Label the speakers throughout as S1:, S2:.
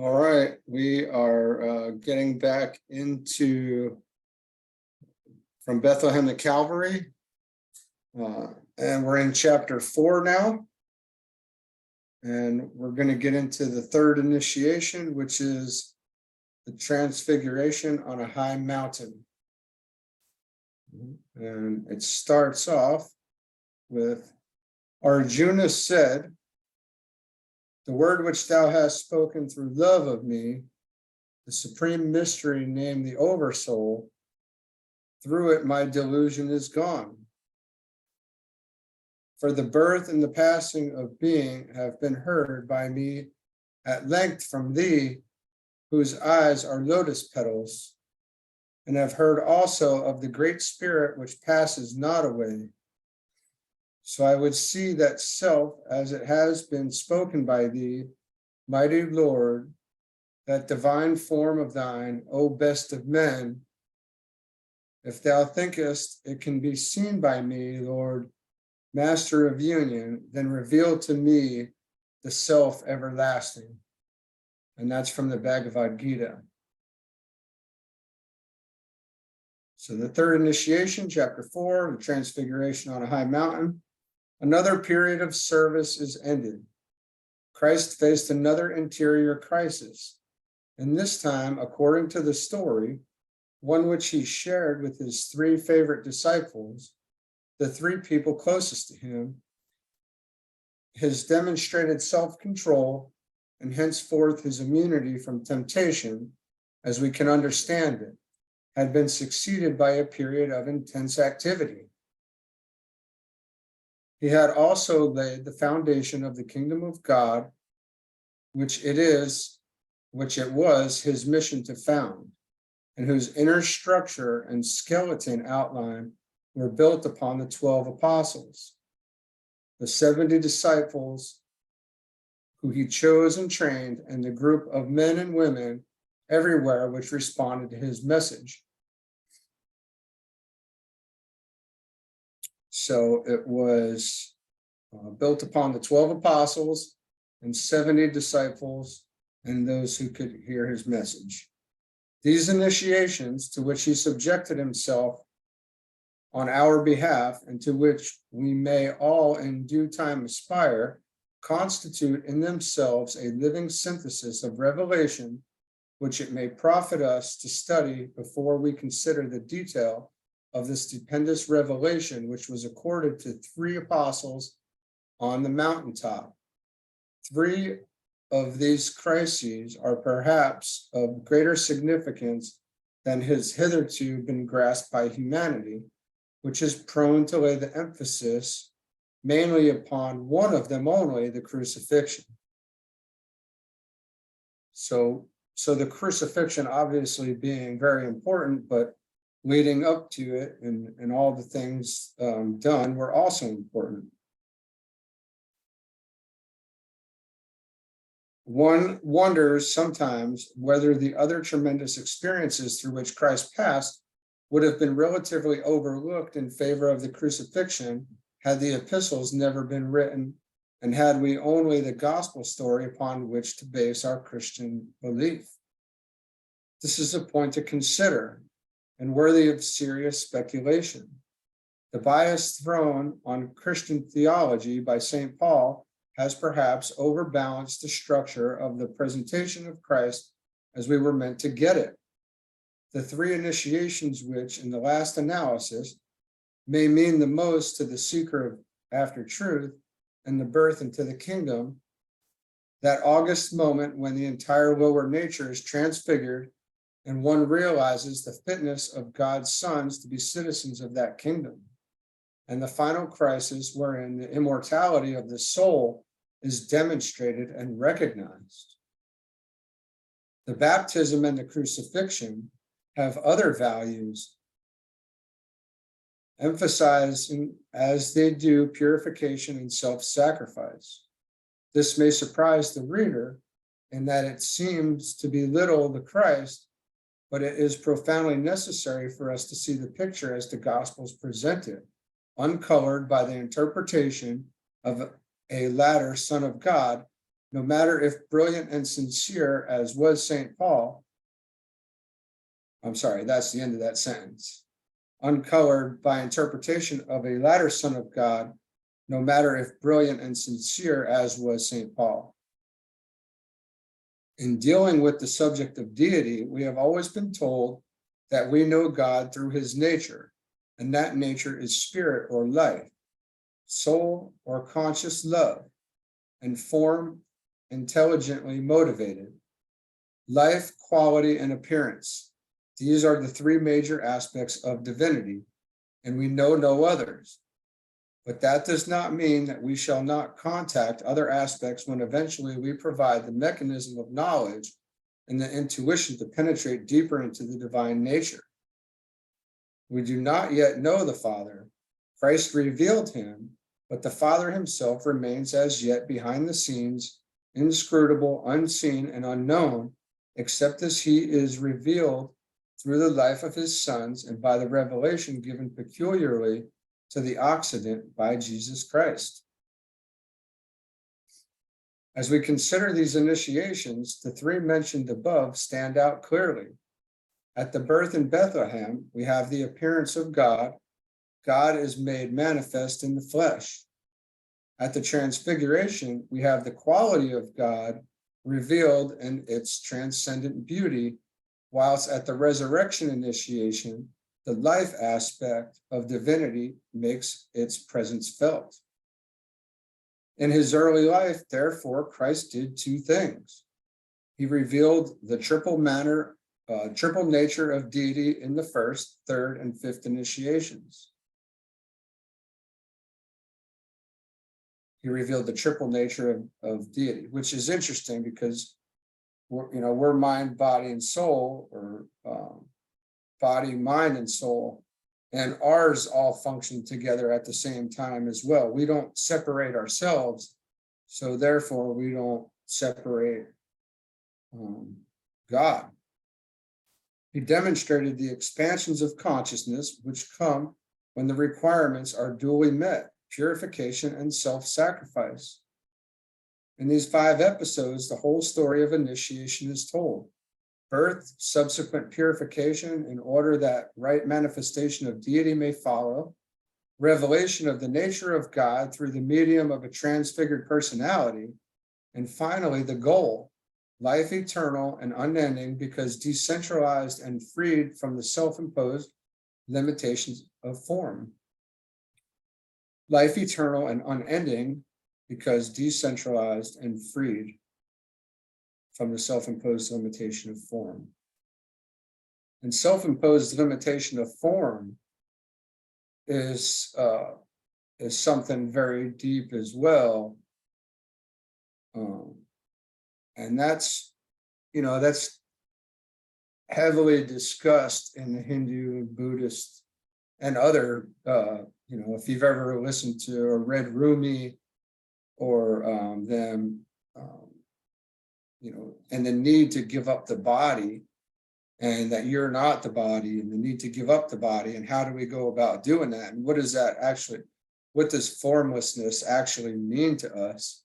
S1: All right, we are getting back into From Bethlehem to Calvary. And we're in chapter 4 now. And we're going to get into the third initiation, which is the Transfiguration on a high mountain. And it starts off with, Arjuna said, "The word which thou hast spoken through love of me, the supreme mystery named the Oversoul, through it my delusion is gone. For the birth and the passing of being have been heard by me at length from thee, whose eyes are lotus petals, and have heard also of the great spirit which passes not away. So I would see that self as it has been spoken by thee, mighty Lord, that divine form of thine, O best of men. If thou thinkest it can be seen by me, Lord, Master of union, then reveal to me the self everlasting." And that's from the Bhagavad Gita. So the third initiation, chapter 4, the Transfiguration on a high mountain. Another period of service is ended. Christ faced another interior crisis, and this time, according to the story, one which he shared with his three favorite disciples, the three people closest to him. His demonstrated self-control and henceforth his immunity from temptation, as we can understand it, had been succeeded by a period of intense activity. He had also laid the foundation of the kingdom of God, which it was his mission to found, and whose inner structure and skeleton outline were built upon the 12 apostles, the 70 disciples who he chose and trained, and the group of men and women everywhere which responded to his message. So it was built upon the 12 apostles and 70 disciples and those who could hear his message. These initiations, to which he subjected himself on our behalf, and to which we may all in due time aspire, constitute in themselves a living synthesis of revelation, which it may profit us to study before we consider the detail of the stupendous revelation which was accorded to three apostles on the mountaintop. Three of these crises are perhaps of greater significance than has hitherto been grasped by humanity, which is prone to lay the emphasis mainly upon one of them only, the crucifixion. So the crucifixion obviously being very important, but leading up to it and all the things done were also important. One wonders sometimes whether the other tremendous experiences through which Christ passed would have been relatively overlooked in favor of the crucifixion had the epistles never been written, and had we only the gospel story upon which to base our Christian belief. This is a point to consider and worthy of serious speculation. The bias thrown on Christian theology by St. Paul has perhaps overbalanced the structure of the presentation of Christ as we were meant to get it. The three initiations which, in the last analysis, may mean the most to the seeker after truth and the birth into the kingdom, that august moment when the entire lower nature is transfigured and one realizes the fitness of God's sons to be citizens of that kingdom, and the final crisis wherein the immortality of the soul is demonstrated and recognized. The baptism and the crucifixion have other values, emphasizing as they do purification and self-sacrifice. This may surprise the reader in that it seems to belittle the Christ, but it is profoundly necessary for us to see the picture as the Gospels present it, uncolored by the interpretation of a latter Son of God no matter if brilliant and sincere as was St. Paul, I'm sorry, that's the end of that sentence, uncolored by interpretation of a latter Son of God, no matter if brilliant and sincere as was St. Paul. In dealing with the subject of deity, we have always been told that we know God through his nature, and that nature is spirit or life, soul or conscious love, and form intelligently motivated, life, quality, and appearance. These are the three major aspects of divinity, and we know no others. But that does not mean that we shall not contact other aspects when eventually we provide the mechanism of knowledge and the intuition to penetrate deeper into the divine nature. We do not yet know the Father. Christ revealed him, but the Father himself remains as yet behind the scenes, inscrutable, unseen, and unknown, except as he is revealed through the life of his sons and by the revelation given peculiarly to the Occident by Jesus Christ. As we consider these initiations, the three mentioned above stand out clearly. At the birth in Bethlehem, we have the appearance of God. God is made manifest in the flesh. At the Transfiguration, we have the quality of God revealed in its transcendent beauty, whilst at the resurrection initiation, the life aspect of divinity makes its presence felt. In his early life, therefore, Christ did two things. He revealed the triple nature of deity in the first, third, and fifth initiations. He revealed the triple nature of deity, which is interesting because we're mind, body, and soul, or body, mind, and soul, and ours all function together at the same time as well. We don't separate ourselves, so therefore we don't separate God. He demonstrated the expansions of consciousness which come when the requirements are duly met: purification and self-sacrifice. In these 5 episodes, the whole story of initiation is told. Birth, subsequent purification in order that right manifestation of deity may follow, revelation of the nature of God through the medium of a transfigured personality, and finally the goal, life eternal and unending because decentralized and freed from the self-imposed limitations of form. Life eternal and unending because decentralized and freed from the self-imposed limitation of form. And self-imposed limitation of form is something very deep as well. And that's heavily discussed in the Hindu and Buddhist and other, if you've ever listened to or read Rumi or them, and the need to give up the body, and that you're not the body, and the need to give up the body, and how do we go about doing that? And what does formlessness actually mean to us?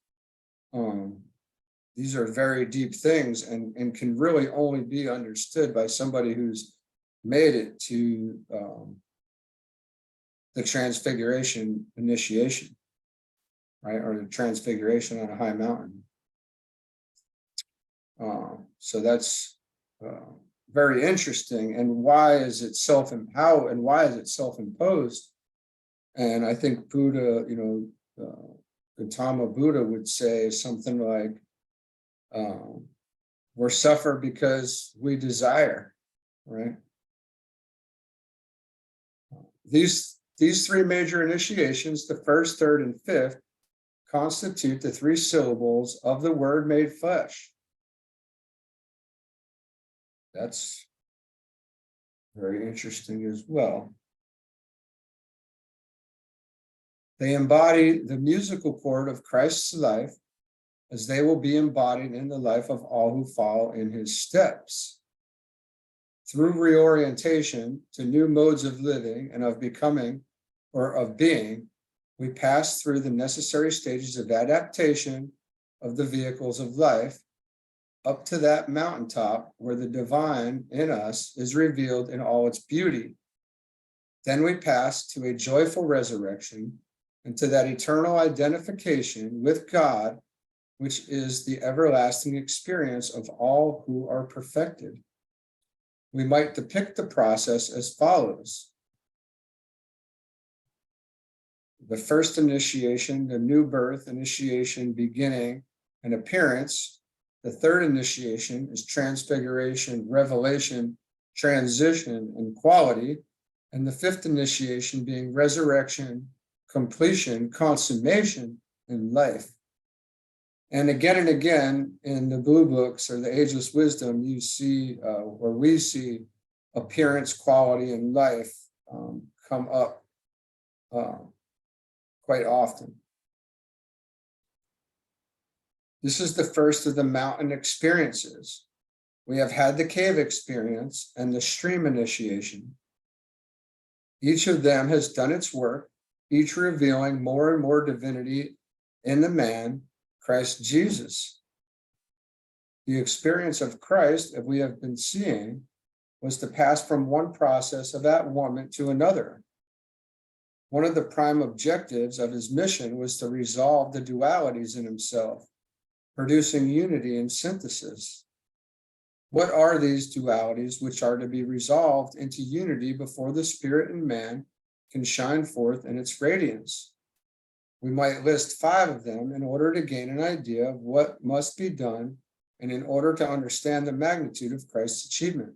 S1: These are very deep things and can really only be understood by somebody who's made it to the Transfiguration initiation, right? Or the Transfiguration on a high mountain. So that's very interesting. And why is it self-imposed? And I think Buddha, Gautama Buddha would say something like, we're suffer because we desire, right? These 3 major initiations, the first, third, and fifth, constitute the 3 syllables of the Word made flesh. That's very interesting as well. They embody the musical chord of Christ's life, as they will be embodied in the life of all who follow in his steps. Through reorientation to new modes of living and of becoming or of being, we pass through the necessary stages of adaptation, of the vehicles of life up to that mountaintop where the divine in us is revealed in all its beauty. Then we pass to a joyful resurrection and to that eternal identification with God, which is the everlasting experience of all who are perfected. We might depict the process as follows. The first initiation, the new birth, initiation, beginning, and appearance. The third initiation is transfiguration, revelation, transition, and quality. And the fifth initiation being resurrection, completion, consummation, and life. And again in the blue books or the ageless wisdom, you see, or we see, appearance, quality, and life come up quite often. This is the first of the mountain experiences. We have had the cave experience and the stream initiation. Each of them has done its work, each revealing more and more divinity in the man, Christ Jesus. The experience of Christ, as we have been seeing, was to pass from one process of at-one-ment to another. One of the prime objectives of his mission was to resolve the dualities in himself, producing unity and synthesis. What are these dualities which are to be resolved into unity before the spirit and man can shine forth in its radiance? We might list 5 of them in order to gain an idea of what must be done and in order to understand the magnitude of Christ's achievement.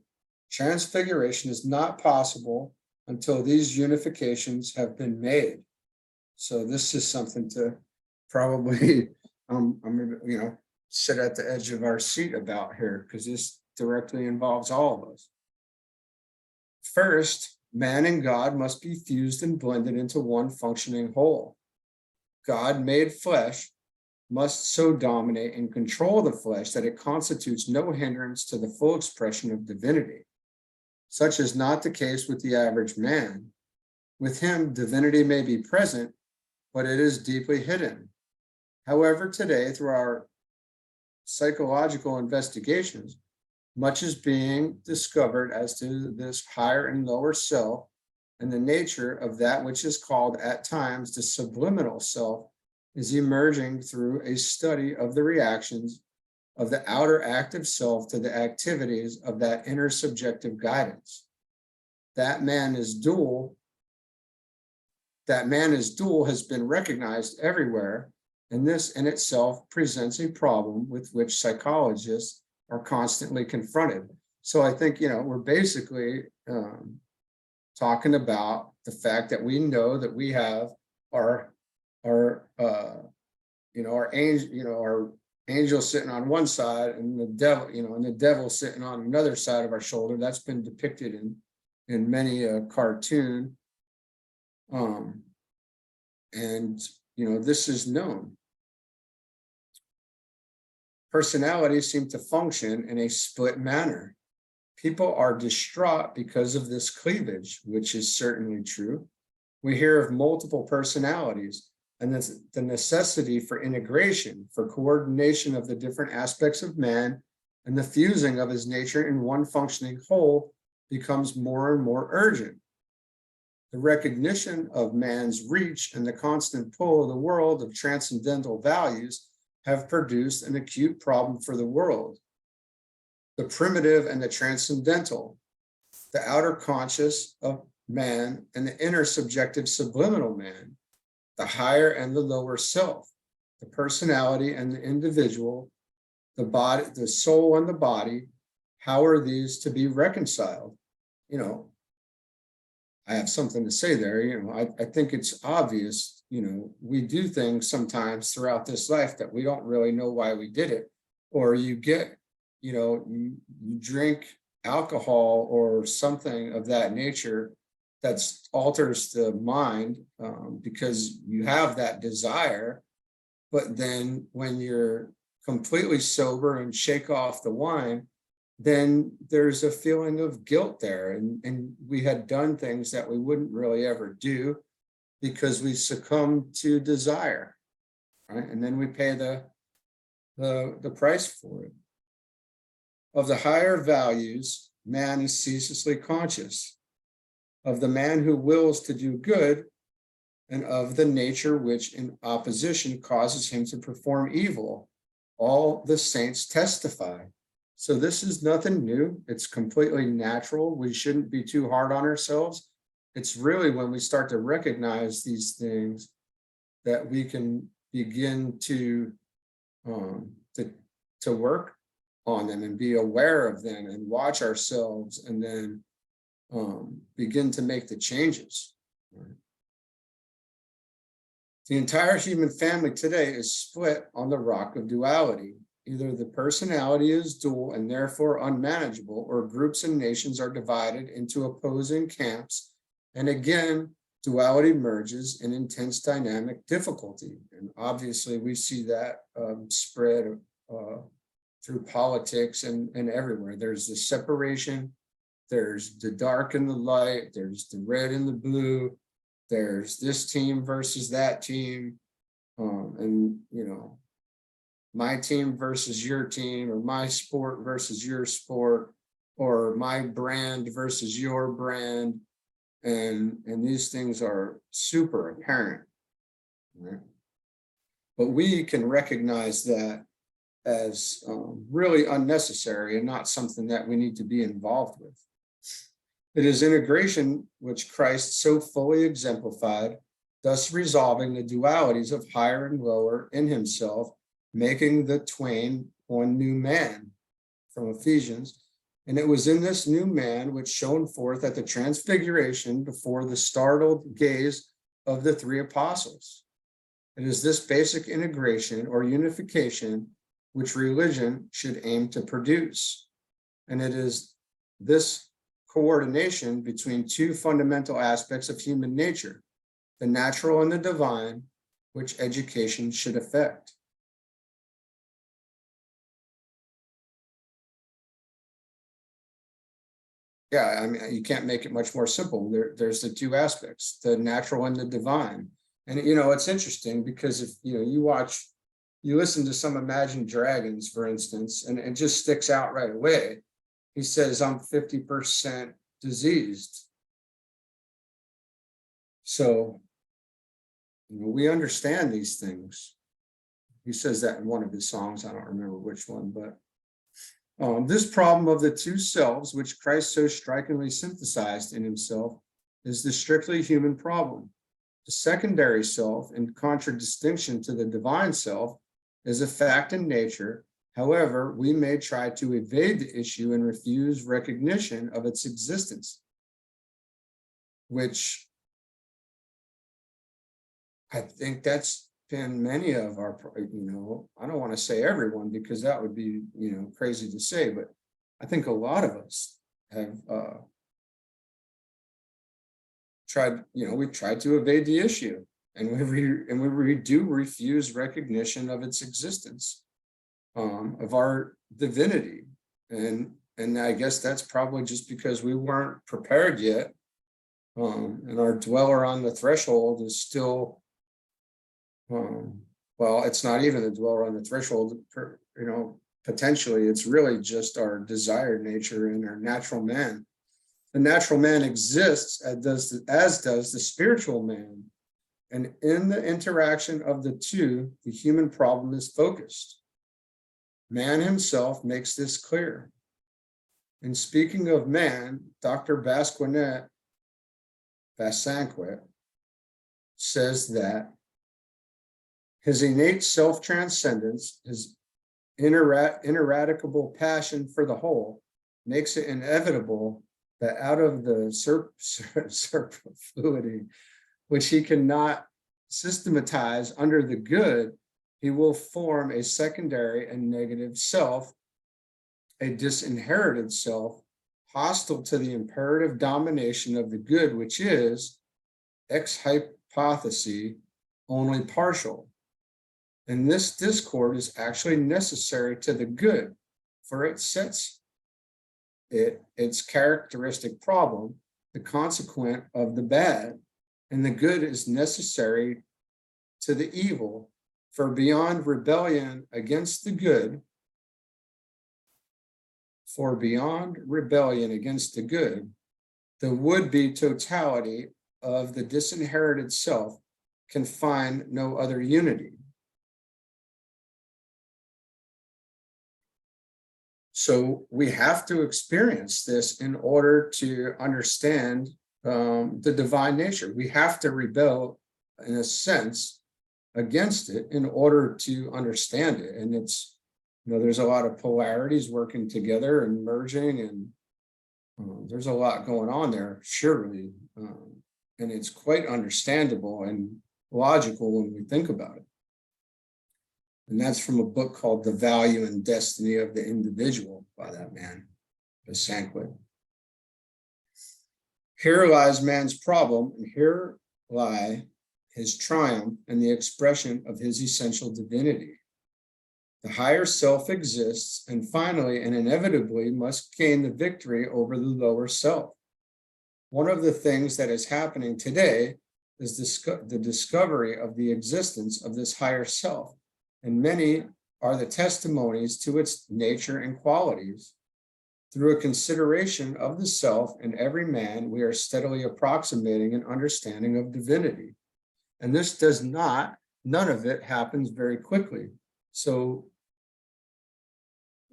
S1: Transfiguration is not possible until these unifications have been made. So this is something to probably, sit at the edge of our seat about here, because this directly involves all of us. First, man and God must be fused and blended into one functioning whole. God made flesh must so dominate and control the flesh that it constitutes no hindrance to the full expression of divinity. Such is not the case with the average man. With him, divinity may be present, but it is deeply hidden. However, today, through our psychological investigations, much is being discovered as to this higher and lower self and the nature of that which is called at times the subliminal self is emerging through a study of the reactions of the outer active self to the activities of that inner subjective guidance. That man is dual has been recognized everywhere, and this in itself presents a problem with which psychologists are constantly confronted. So I think, we're basically talking about the fact that we know that we have our angel sitting on one side and the devil sitting on another side of our shoulder. That's been depicted in many cartoon. This is known. Personalities seem to function in a split manner. People are distraught because of this cleavage, which is certainly true. We hear of multiple personalities and the necessity for integration, for coordination of the different aspects of man, and the fusing of his nature in one functioning whole becomes more and more urgent. The recognition of man's reach and the constant pull of the world of transcendental values have produced an acute problem for the world. The primitive and the transcendental, the outer conscious of man and the inner subjective subliminal man, the higher and the lower self, the personality and the individual, the body, the soul and the body. How are these to be reconciled? I have something to say there. I think it's obvious, we do things sometimes throughout this life that we don't really know why we did it. Or you get, you drink alcohol or something of that nature that alters the mind because you have that desire. But then when you're completely sober and shake off the wine, then there's a feeling of guilt there. And we had done things that we wouldn't really ever do because we succumbed to desire, right? And then we pay the the price for it. Of the higher values, man is ceaselessly conscious. Of the man who wills to do good, and of the nature which in opposition causes him to perform evil, all the saints testify. So this is nothing new. It's completely natural. We shouldn't be too hard on ourselves. It's really when we start to recognize these things that we can begin to work on them and be aware of them and watch ourselves, and then begin to make the changes. Right? The entire human family today is split on the rock of duality. Either the personality is dual and therefore unmanageable, or groups and nations are divided into opposing camps. And again, duality merges in intense dynamic difficulty. And obviously we see that spread through politics and everywhere. There's the separation, there's the dark and the light, there's the red and the blue, there's this team versus that team, and my team versus your team, or my sport versus your sport, or my brand versus your brand, and these things are super apparent, right? But we can recognize that as really unnecessary and not something that we need to be involved with. It is integration which Christ so fully exemplified, thus resolving the dualities of higher and lower in himself, making the twain one new man, from Ephesians. And it was in this new man which shone forth at the Transfiguration before the startled gaze of the three apostles. It is this basic integration or unification which religion should aim to produce. And it is this coordination between two fundamental aspects of human nature, the natural and the divine, which education should affect. Yeah, I mean, you can't make it much more simple. There's the two aspects, the natural and the divine. And it's interesting because if you listen to some Imagine Dragons, for instance, and it just sticks out right away. He says, I'm 50% diseased. So, we understand these things. He says that in one of his songs. I don't remember which one, but this problem of the two selves, which Christ so strikingly synthesized in himself, is the strictly human problem. The secondary self, in contradistinction to the divine self, is a fact in nature. However, we may try to evade the issue and refuse recognition of its existence, which I think that's been many of our, I don't want to say everyone because that would be, crazy to say, but I think a lot of us have we've tried to evade the issue, and we do refuse recognition of its existence, of our divinity, and I guess that's probably just because we weren't prepared yet, and our dweller on the threshold is still, well, it's not even the dweller on the threshold, potentially it's really just our desired nature and our natural man. The natural man exists as does the spiritual man. And in the interaction of the two, the human problem is focused. Man himself makes this clear. And speaking of man, Dr. Bassanquet says that his innate self-transcendence, his ineradicable passion for the whole, makes it inevitable that out of the superfluity, which he cannot systematize under the good, he will form a secondary and negative self, a disinherited self, hostile to the imperative domination of the good, which is, ex hypothesis, only partial. And this discord is actually necessary to the good, for it sets its characteristic problem, the consequent of the bad, and the good is necessary to the evil, For beyond rebellion against the good, the would-be totality of the disinherited self can find no other unity. So we have to experience this in order to understand the divine nature. We have to rebel, in a sense, against it in order to understand it. And it's, there's a lot of polarities working together and merging, and there's a lot going on there, surely. And it's quite understandable and logical when we think about it. And that's from a book called The Value and Destiny of the Individual by that man, Sanquet. Here lies man's problem, and here lie his triumph and the expression of his essential divinity. The higher self exists, and finally and inevitably must gain the victory over the lower self. One of the things that is happening today is the discovery of the existence of this higher self, and many are the testimonies to its nature and qualities. Through a consideration of the self in every man, we are steadily approximating an understanding of divinity. And this does not, none of it happens very quickly. So,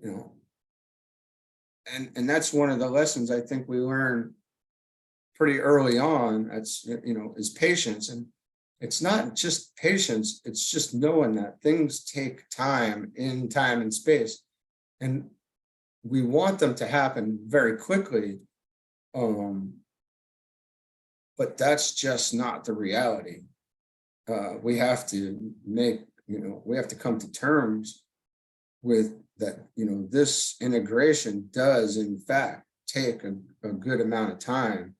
S1: and that's one of the lessons I think we learn pretty early on. That's, is patience. And it's not just patience, it's just knowing that things take time in time and space. And we want them to happen very quickly. But that's just not the reality. We have to we have to come to terms with that, this integration does in fact take a good amount of time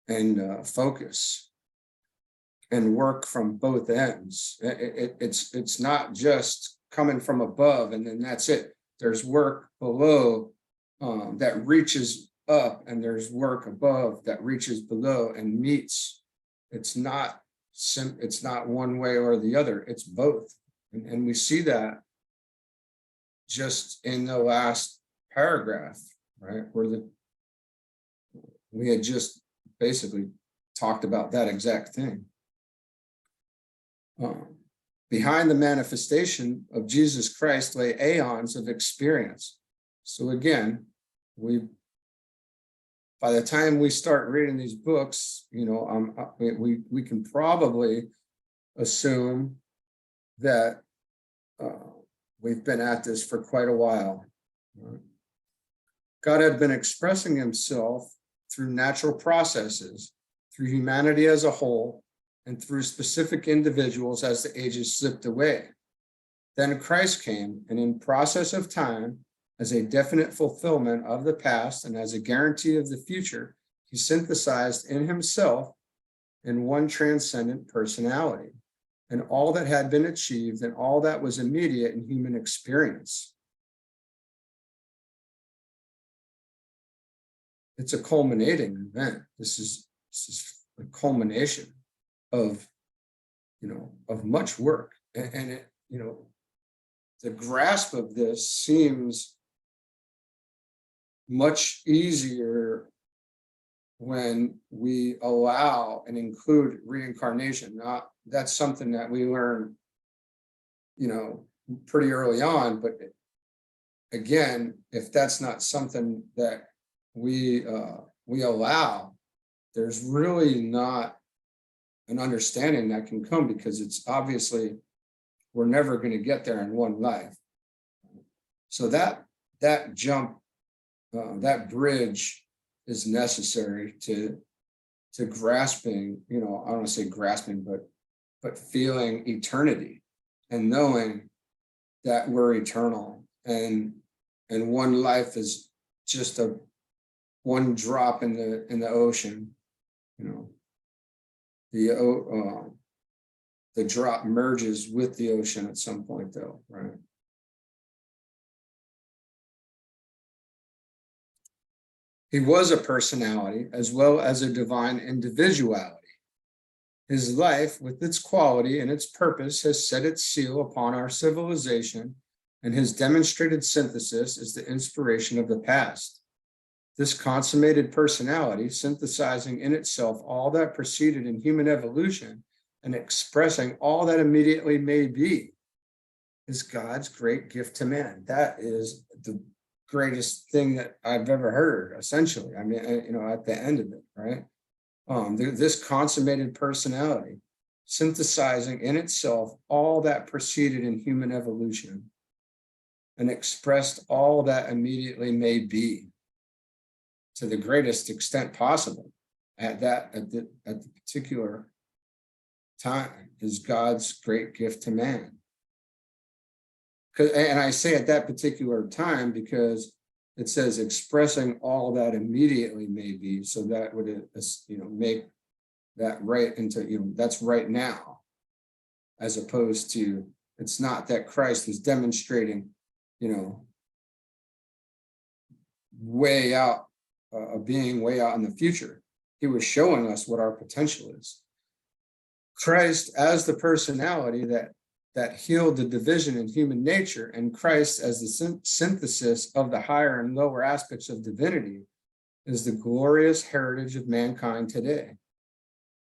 S1: and focus and work from both ends. It's not just coming from above and then that's it. There's work below that reaches up, and there's work above that reaches below and meets. It's not one way or the other. It's both, and we see that just in the last paragraph, right, where we had just basically talked about that exact thing. Behind the manifestation of Jesus Christ lay aeons of experience. So again, by the time we start reading these books, we can probably assume that we've been at this for quite a while. God had been expressing himself through natural processes, through humanity as a whole, and through specific individuals as the ages slipped away. Then Christ came, and in process of time, as a definite fulfillment of the past and as a guarantee of the future, he synthesized in himself in one transcendent personality, and all that had been achieved and all that was immediate in human experience. It's a culminating event. This is a culmination of much work, and it, the grasp of this seems much easier when we allow and include reincarnation. That's something that we learn, pretty early on. But again, if that's not something that we allow, there's really not an understanding that can come, because it's obviously we're never going to get there in one life. So that jump, that bridge is necessary to grasping, I don't want to say grasping, but feeling eternity and knowing that we're eternal, and one life is just one drop in the ocean. The drop merges with the ocean at some point, though, right? He was a personality as well as a divine individuality. His life, with its quality and its purpose, has set its seal upon our civilization, and his demonstrated synthesis is the inspiration of the past. This consummated personality, synthesizing in itself all that proceeded in human evolution and expressing all that immediately may be, is God's great gift to man. That is the greatest thing that I've ever heard, essentially. I mean, at the end of it, right? This consummated personality, synthesizing in itself all that proceeded in human evolution and expressed all that immediately may be to the greatest extent possible at the particular time, is God's great gift to man. And I say at that particular time because it says expressing all that immediately may be, so that would make that right into, that's right now, as opposed to, it's not that Christ is demonstrating, way out, being way out in the future. He was showing us what our potential is. Christ as the personality that healed the division in human nature, and Christ as the synthesis of the higher and lower aspects of divinity, is the glorious heritage of mankind today.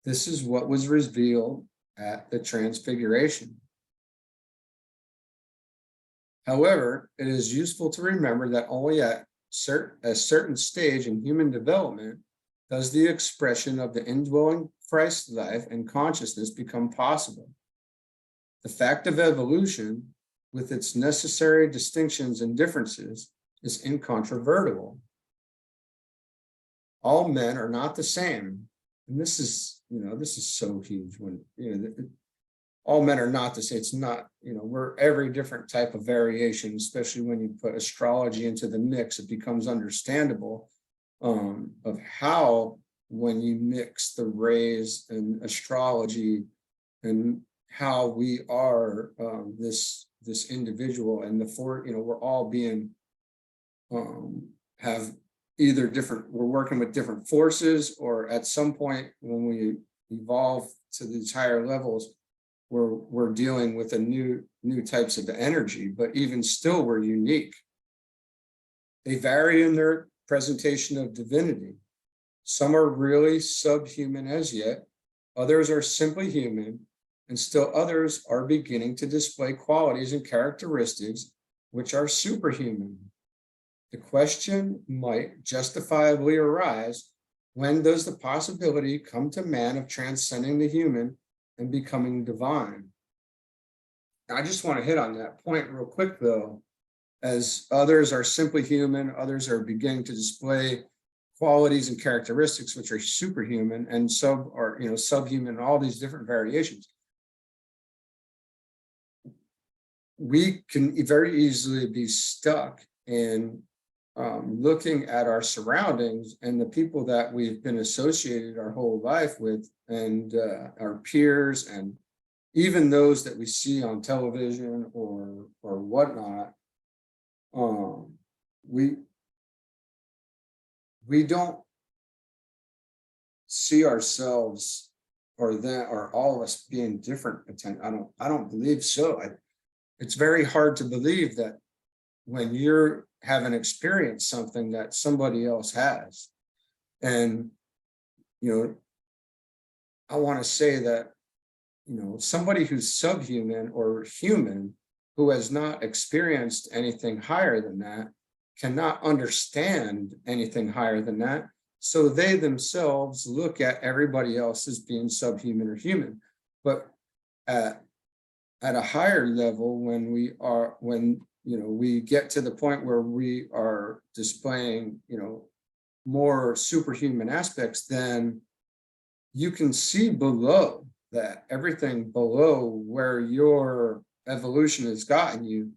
S1: This is what was revealed at the Transfiguration. However, it is useful to remember that only at a certain stage in human development does the expression of the indwelling Christ life and consciousness become possible. The fact of evolution, with its necessary distinctions and differences, is incontrovertible. All men are not the same. And this is so huge when, all men are not the same. It's not, we're every different type of variation, especially when you put astrology into the mix, it becomes understandable of how, when you mix the rays and astrology and how we are this individual, and we're all being have either different, we're working with different forces, or at some point when we evolve to these higher levels, we're dealing with a new types of energy, but even still we're unique. They vary in their presentation of divinity. Some are really subhuman as yet, others are simply human, and still others are beginning to display qualities and characteristics which are superhuman. The question might justifiably arise, when does the possibility come to man of transcending the human and becoming divine? I just want to hit on that point real quick, though, as others are simply human, others are beginning to display qualities and characteristics which are superhuman, and subhuman, all these different variations. We can very easily be stuck in looking at our surroundings and the people that we've been associated our whole life with, and our peers, and even those that we see on television or whatnot. We don't see ourselves or all of us being different. I don't believe so. It's very hard to believe that when you're having experienced something that somebody else has. And, I want to say that, somebody who's subhuman or human, who has not experienced anything higher than that, cannot understand anything higher than that. So they themselves look at everybody else as being subhuman or human. But at a higher level, when we get to the point where we are displaying, more superhuman aspects, then you can see below that, everything below where your evolution has gotten you,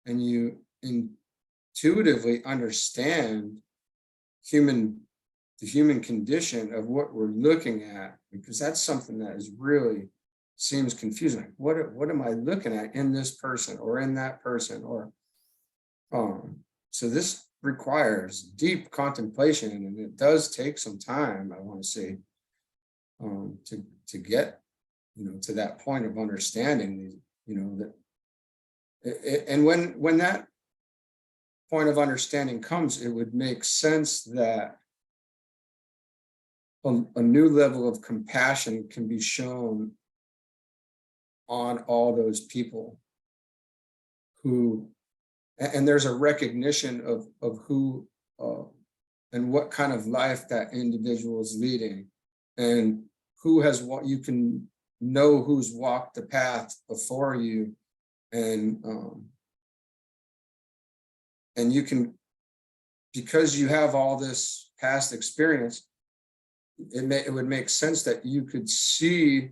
S1: and you intuitively understand the human condition of what we're looking at, because that's something that is really seems confusing. Like, what am I looking at in this person or in that person? Or so this requires deep contemplation, and it does take some time, I want to say. to get, to that point of understanding, and when that point of understanding comes, it would make sense that a new level of compassion can be shown on all those people who, and there's a recognition of who and what kind of life that individual is leading, and who has what you can know who's walked the path before you, and you can, because you have all this past experience, it would make sense that you could see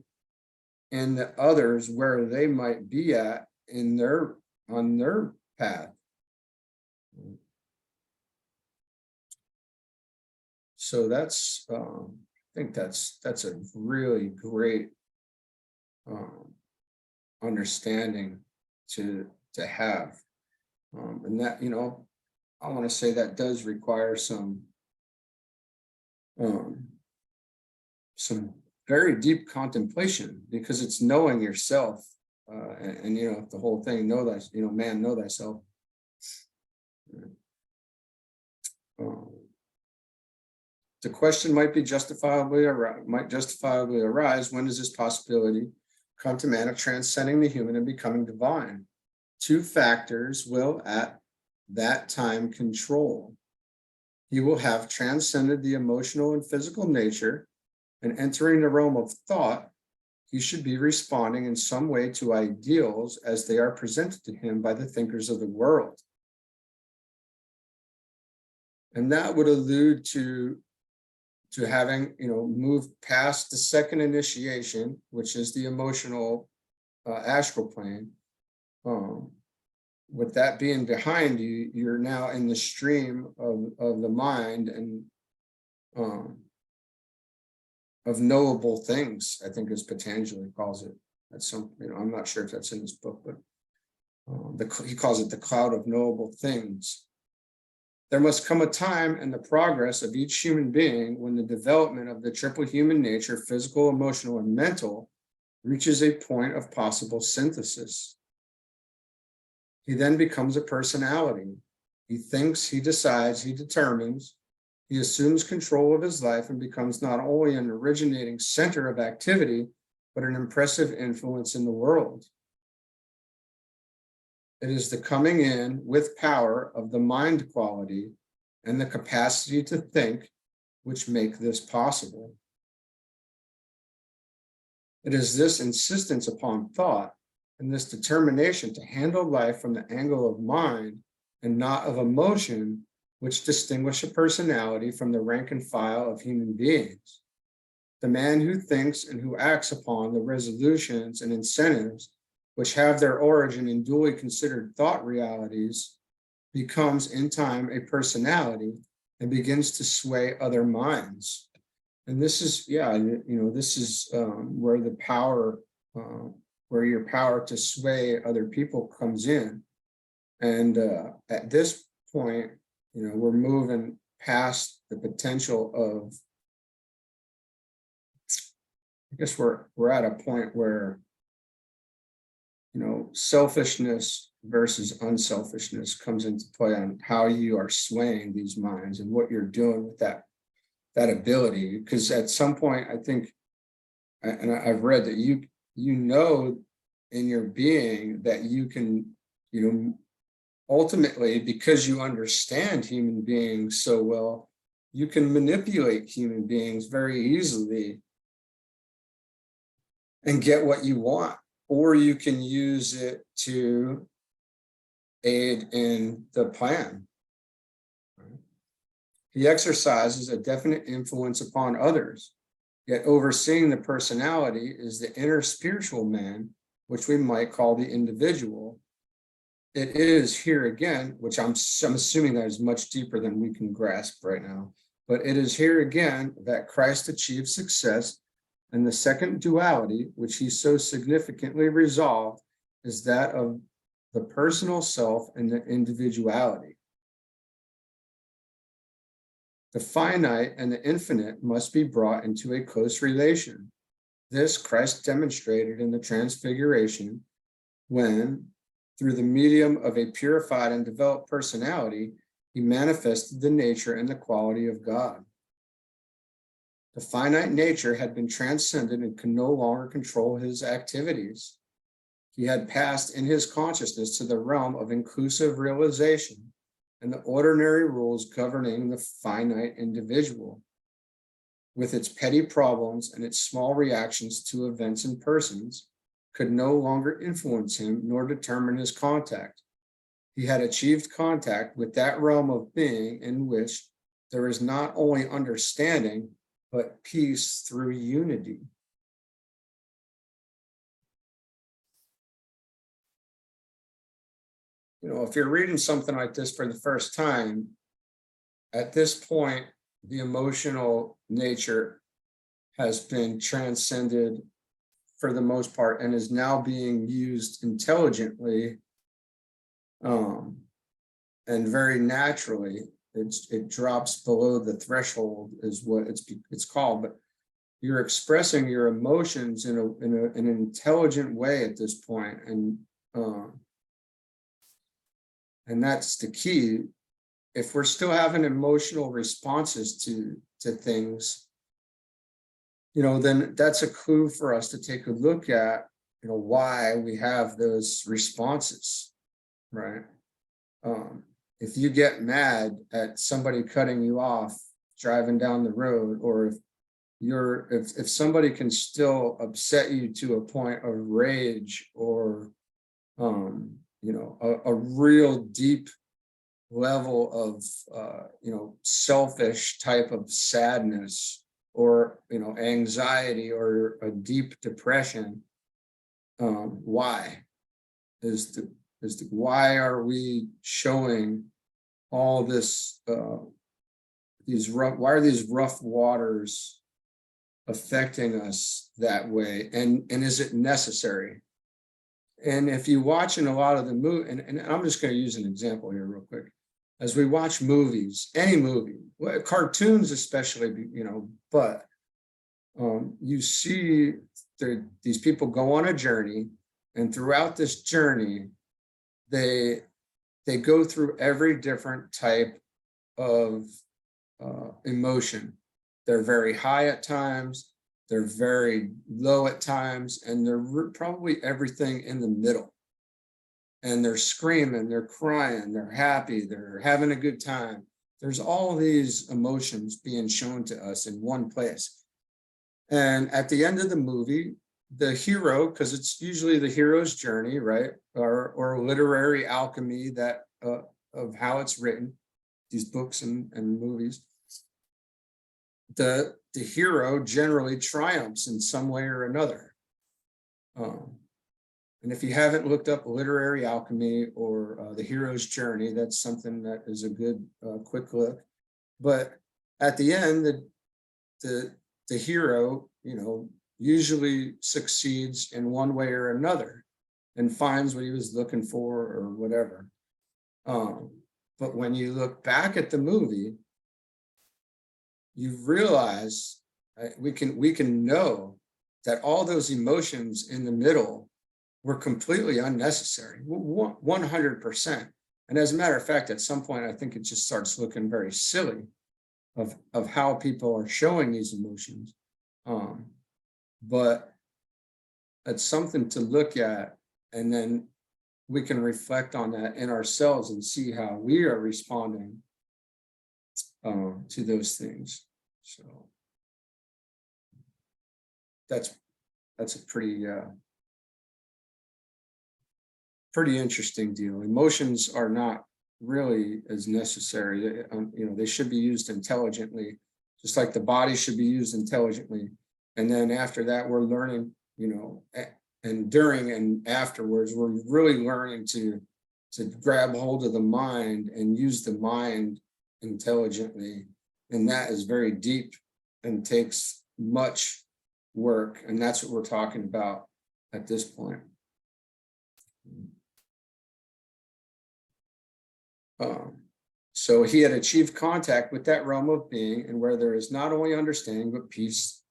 S1: in the others where they might be at on their path. So that's I think that's a really great understanding to have, and that, I want to say that does require some very deep contemplation, because it's knowing yourself, and the whole thing, know thyself. The question might justifiably arise: when does this possibility come to man of transcending the human and becoming divine? Two factors will at that time control. He will have transcended the emotional and physical nature, and entering the realm of thought, he should be responding in some way to ideals as they are presented to him by the thinkers of the world. And that would allude to having, moved past the second initiation, which is the emotional astral plane. With that being behind you, you're now in the stream of the mind and of knowable things, I think, as Patanjali calls it. That's some, I'm not sure if that's in this book, but he calls it the cloud of knowable things. There must come a time in the progress of each human being when the development of the triple human nature, physical, emotional, and mental, reaches a point of possible synthesis. He then becomes a personality. He thinks, he decides, he determines. He assumes control of his life and becomes not only an originating center of activity, but an impressive influence in the world. It is the coming in with power of the mind quality and the capacity to think which make this possible. It is this insistence upon thought and this determination to handle life from the angle of mind and not of emotion which distinguish a personality from the rank and file of human beings. The man who thinks and who acts upon the resolutions and incentives which have their origin in duly considered thought realities becomes in time a personality and begins to sway other minds. And this is, this is where the power, where your power to sway other people comes in. And at this point, we're moving past the potential of, I guess we're at a point where, selfishness versus unselfishness comes into play on how you are swaying these minds and what you're doing with that ability. Because at some point, I think, and I've read that you in your being that you can, ultimately, because you understand human beings so well, you can manipulate human beings very easily and get what you want, or you can use it to aid in the plan. He exercises a definite influence upon others, yet overseeing the personality is the inner spiritual man, which we might call the individual. It is here again, which I'm assuming that is much deeper than we can grasp right now, but it is here again that Christ achieved success, and the second duality, which he so significantly resolved, is that of the personal self and the individuality. The finite and the infinite must be brought into a close relation. This Christ demonstrated in the Transfiguration when, through the medium of a purified and developed personality, he manifested the nature and the quality of God. The finite nature had been transcended and could no longer control his activities. He had passed in his consciousness to the realm of inclusive realization and the ordinary rules governing the finite individual, with its petty problems and its small reactions to events and persons, could no longer influence him nor determine his contact. He had achieved contact with that realm of being in which there is not only understanding, but peace through unity. If you're reading something like this for the first time, at this point, the emotional nature has been transcended for the most part and is now being used intelligently and very naturally. It drops below the threshold is what it's called, but you're expressing your emotions in an intelligent way at this point, and that's the key. If we're still having emotional responses to things, then that's a clue for us to take a look at, why we have those responses, right? If you get mad at somebody cutting you off driving down the road, or if somebody can still upset you to a point of rage, or a real deep level of selfish type of sadness, or anxiety, or a deep depression, why are we showing all this why are these rough waters affecting us that way, and is it necessary? And if you watch in a lot of the movie, and I'm just going to use an example here real quick. As we watch movies, any movie, cartoons especially, but you see these people go on a journey, and throughout this journey, they go through every different type of emotion. They're very high at times, they're very low at times, and they're probably everything in the middle. And they're screaming, they're crying, they're happy, they're having a good time. There's all these emotions being shown to us in one place. And at the end of the movie, the hero, because it's usually the hero's journey, right? Or literary alchemy that of how it's written, these books and movies. The hero generally triumphs in some way or another. And if you haven't looked up literary alchemy or the hero's journey, that's something that is a good quick look. But at the end, the hero, usually succeeds in one way or another and finds what he was looking for or whatever. But when you look back at the movie, you realize we can know that all those emotions in the middle were completely unnecessary, 100%. And as a matter of fact, at some point, I think it just starts looking very silly of how people are showing these emotions. But it's something to look at, and then we can reflect on that in ourselves and see how we are responding to those things. So that's a pretty interesting deal. Emotions are not really as necessary. They should be used intelligently, just like the body should be used intelligently. And then after that, we're learning, and during and afterwards, we're really learning to grab hold of the mind and use the mind intelligently. And that is very deep and takes much work. And that's what we're talking about at this point. So he had achieved contact with that realm of being, and where there is not only understanding, but peace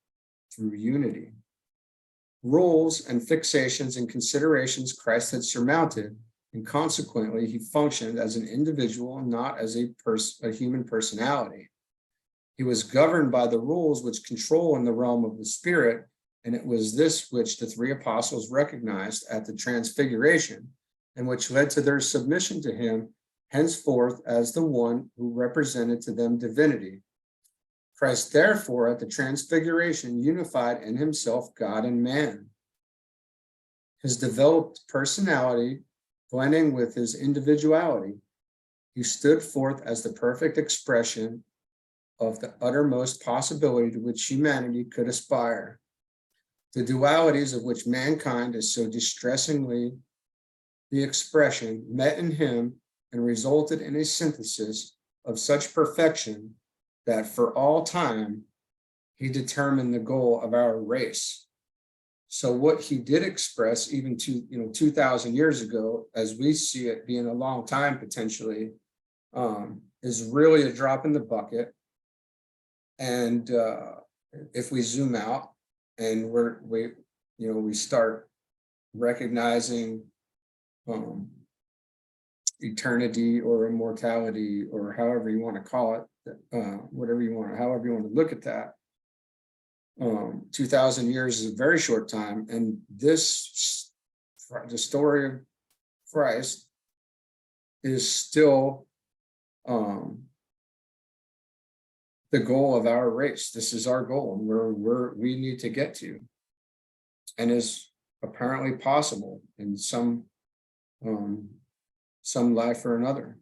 S1: through unity. Rules and fixations and considerations Christ had surmounted, and consequently he functioned as an individual, not as a human personality. He was governed by the rules which control in the realm of the spirit, and it was this which the three apostles recognized at the Transfiguration, and which led to their submission to him henceforth as the one who represented to them divinity. Christ, therefore, at the Transfiguration, unified in himself God and man. His developed personality, blending with his individuality, he stood forth as the perfect expression of the uttermost possibility to which humanity could aspire. The dualities of which mankind is so distressingly the expression met in him and resulted in a synthesis of such perfection that for all time he determined the goal of our race. So what he did express even 2,000 years ago, as we see it being a long time potentially, is really a drop in the bucket. And if we zoom out and we start recognizing eternity or immortality, or however you want to call it, however you want to look at that. 2,000 years is a very short time, and the story of Christ is still the goal of our race. This is our goal, and we need to get to, and is apparently possible in some life or another.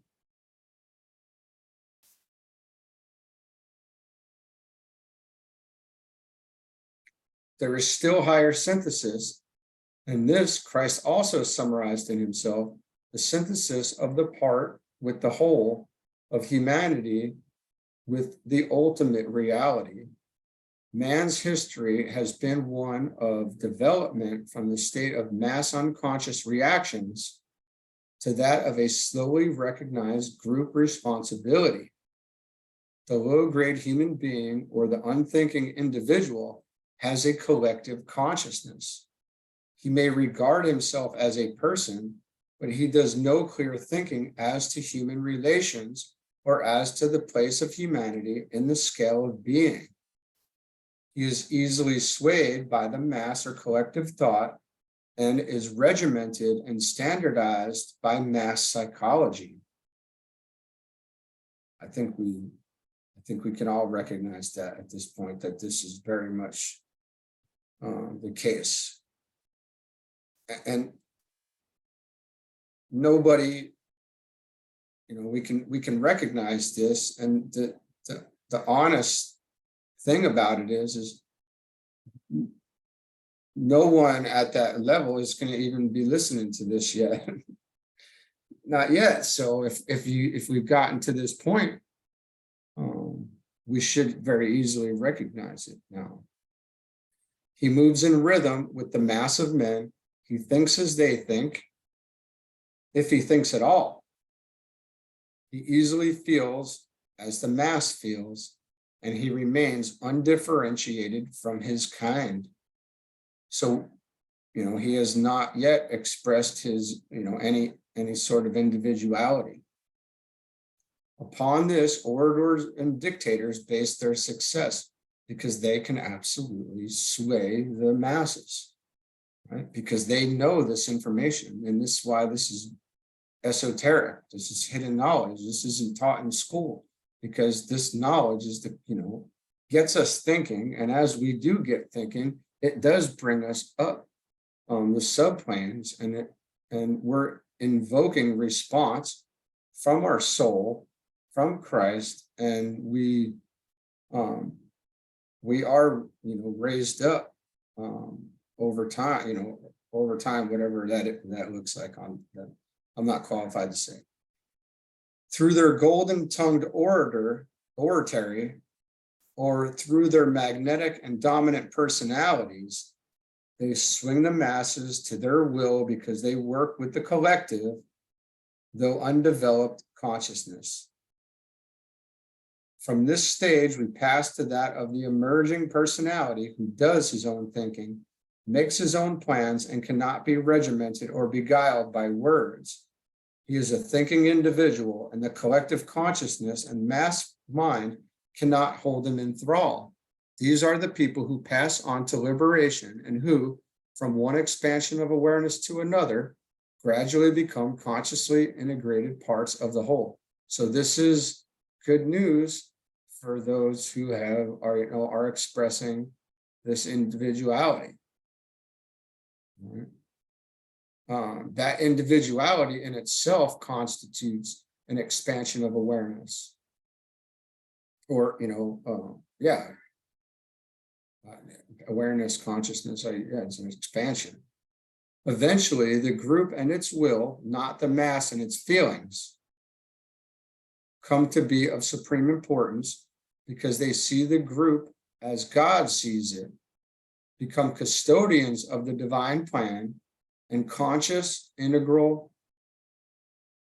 S1: There is still higher synthesis, and this Christ also summarized in himself, the synthesis of the part with the whole of humanity with the ultimate reality. Man's history has been one of development from the state of mass unconscious reactions to that of a slowly recognized group responsibility. The low-grade human being or the unthinking individual has a collective consciousness. He may regard himself as a person, but he does no clear thinking as to human relations or as to the place of humanity in the scale of being. He is easily swayed by the mass or collective thought and is regimented and standardized by mass psychology. I think we can all recognize that at this point, that this is very much the case. And nobody, we can recognize this, and the honest thing about it is no one at that level is going to even be listening to this yet. Not yet. So if we've gotten to this point, we should very easily recognize it now. He moves in rhythm with the mass of men. He thinks as they think, if he thinks at all. He easily feels as the mass feels, and he remains undifferentiated from his kind. So, he has not yet expressed his, any sort of individuality. Upon this, orators and dictators base their success because they can absolutely sway the masses, right? Because they know this information, and this is why this is esoteric. This is hidden knowledge. This isn't taught in school, because this knowledge is gets us thinking, and as we do get thinking, it does bring us up the subplanes, and we're invoking response from our soul, from Christ, and we are raised up over time, whatever that looks like. I'm not qualified to say. Through their golden-tongued oratory, or through their magnetic and dominant personalities, they swing the masses to their will because they work with the collective, though undeveloped consciousness. From this stage, we pass to that of the emerging personality who does his own thinking, makes his own plans, and cannot be regimented or beguiled by words. He is a thinking individual, and the collective consciousness and mass mind cannot hold him in thrall. These are the people who pass on to liberation and who, from one expansion of awareness to another, gradually become consciously integrated parts of the whole. So this is good news for those who are expressing this individuality. That individuality in itself constitutes an expansion of awareness, or awareness, consciousness. It's an expansion. Eventually, the group and its will, not the mass and its feelings, come to be of supreme importance because they see the group as God sees it, become custodians of the divine plan, and conscious, integral,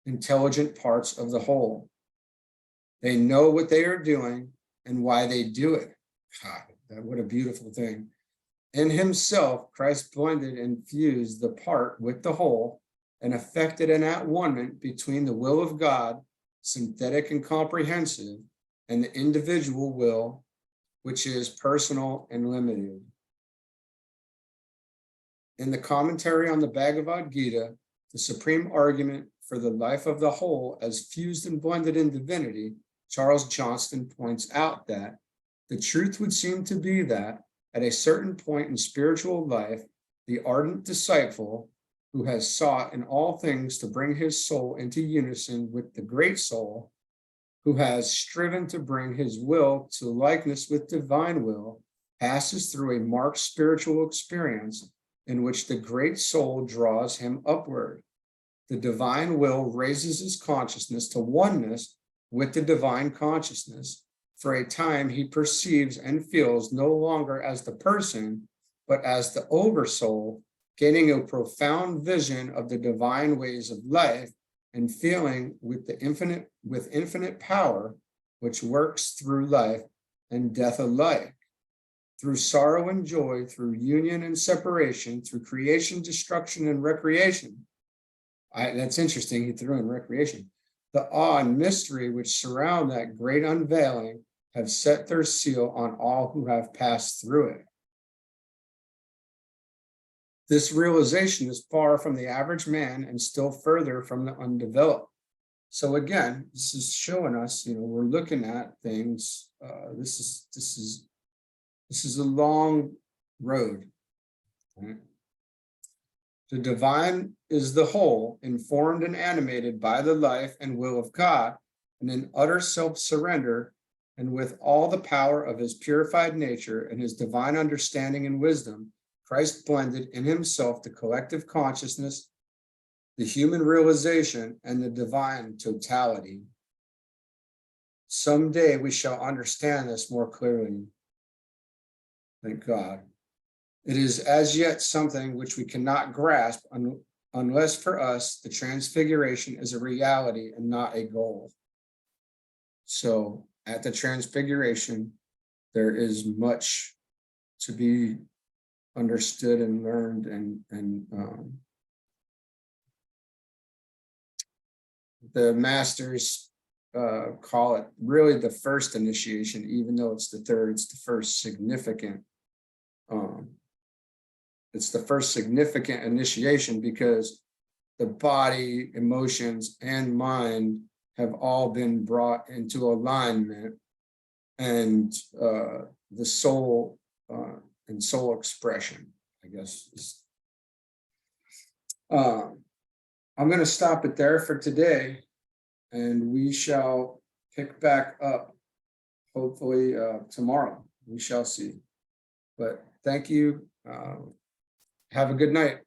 S1: intelligent parts of the whole. They know what they are doing and why they do it. God, what a beautiful thing. In himself, Christ blended and fused the part with the whole and effected an at-one-ment between the will of God, synthetic and comprehensive, and the individual will, which is personal and limited. In the commentary on the Bhagavad Gita, the supreme argument for the life of the whole as fused and blended in divinity, Charles Johnston points out that the truth would seem to be that at a certain point in spiritual life, the ardent disciple who has sought in all things to bring his soul into unison with the great soul, who has striven to bring his will to likeness with divine will, passes through a marked spiritual experience in which the great soul draws him upward. The divine will raises his consciousness to oneness with the divine consciousness. For a time, he perceives and feels no longer as the person, but as the oversoul, gaining a profound vision of the divine ways of life and feeling with infinite power, which works through life and death alike, through sorrow and joy, through union and separation, through creation, destruction, and recreation. That's interesting, he threw in recreation. The awe and mystery which surround that great unveiling have set their seal on all who have passed through it. This realization is far from the average man and still further from the undeveloped. So again, this is showing us, we're looking at things. This is a long road. Right? The divine is the whole, informed and animated by the life and will of God, and in utter self-surrender, and with all the power of his purified nature and his divine understanding and wisdom, Christ blended in himself the collective consciousness, the human realization, and the divine totality. Someday we shall understand this more clearly. Thank God. It is as yet something which we cannot grasp unless for us the transfiguration is a reality and not a goal. So at the transfiguration, there is much to be understood and learned, and the masters call it really the first initiation, even though it's the third. It's the first significant. It's the first significant initiation because the body, emotions, and mind have all been brought into alignment, and the soul and soul expression, I guess. I'm going to stop it there for today, and we shall pick back up hopefully tomorrow. We shall see. But thank you. Have a good night.